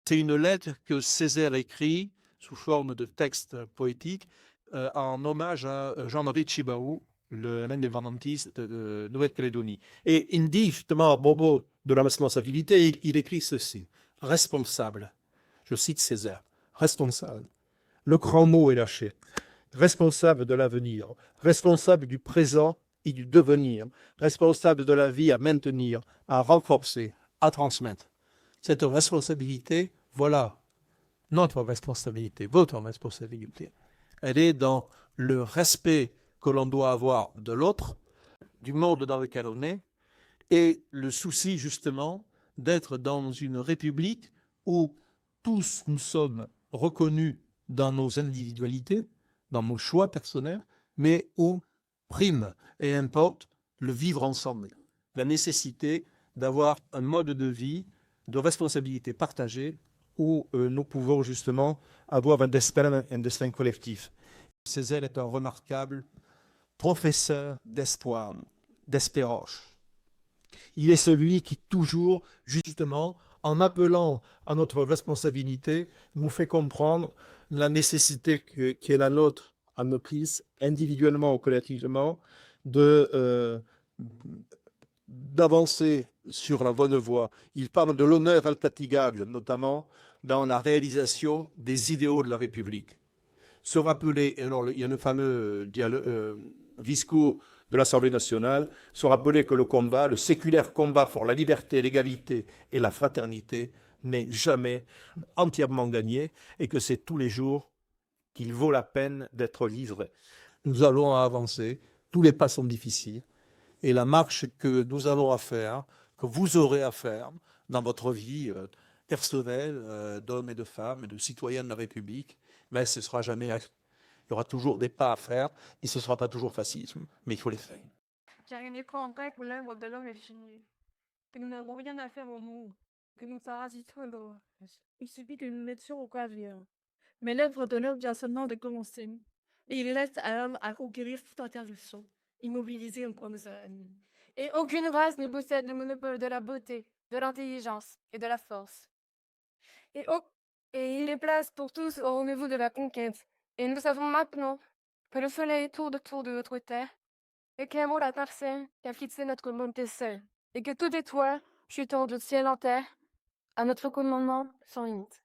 C'est une lettre que Césaire écrit sous forme de texte poétique en hommage à Jean-Marie Tjibaou, l'un indépendantiste de Nouvelle-Calédonie. Et il dit justement à propos de la responsabilité, il écrit ceci: responsable, je cite Césaire, responsable. Le grand mot est lâché. Responsable de l'avenir, responsable du présent et du devenir, responsable de la vie à maintenir, à renforcer, à transmettre. Cette responsabilité, voilà notre responsabilité, votre responsabilité. Elle est dans le respect que l'on doit avoir de l'autre, du monde dans lequel on est, et le souci justement d'être dans une république où tous nous sommes reconnus dans nos individualités, dans nos choix personnels, mais où prime et importe le vivre ensemble, la nécessité d'avoir un mode de vie de responsabilité partagée où nous pouvons justement avoir un destin collectif. Césaire est un remarquable professeur d'espoir, d'espérance. Il est celui qui toujours, justement, en appelant à notre responsabilité, nous fait comprendre la nécessité qui est la nôtre à nos prises, individuellement ou collectivement, d'avancer sur la bonne voie. Il parle de l'honneur infatigable, notamment dans la réalisation des idéaux de la République. Se rappeler, alors il y a le fameux discours de l'Assemblée nationale, se rappeler que le combat, le séculaire combat pour la liberté, l'égalité et la fraternité n'est jamais entièrement gagné et que c'est tous les jours qu'il vaut la peine d'être livré. Nous allons avancer, tous les pas sont difficiles et la marche que nous avons à faire, que vous aurez à faire dans votre vie personnelle d'hommes et de femmes et de citoyens de la République, mais ce sera jamais. Il y aura toujours des pas à faire et ce ne sera pas toujours facile, mais il faut les faire. Car il n'est pas en vrai que l'œuvre de l'homme est finie, que nous n'avons rien à faire au monde, que nous parasitons le reste. Il suffit que nous mettions au clavier. Mais l'œuvre de l'homme vient seulement de commencer. Et il reste à l'homme à conquérir toute interruption, immobiliser un point de sa haine. Et aucune race ne possède le monopole de la beauté, de l'intelligence et de la force. Et, et il est place pour tous au rendez-vous de la conquête. Et nous savons maintenant que le soleil tourne autour de notre terre, et qu'un la personne qui a fixé notre monde est seul, et que toute étoile, chutant du ciel en terre, à notre commandement sans limite.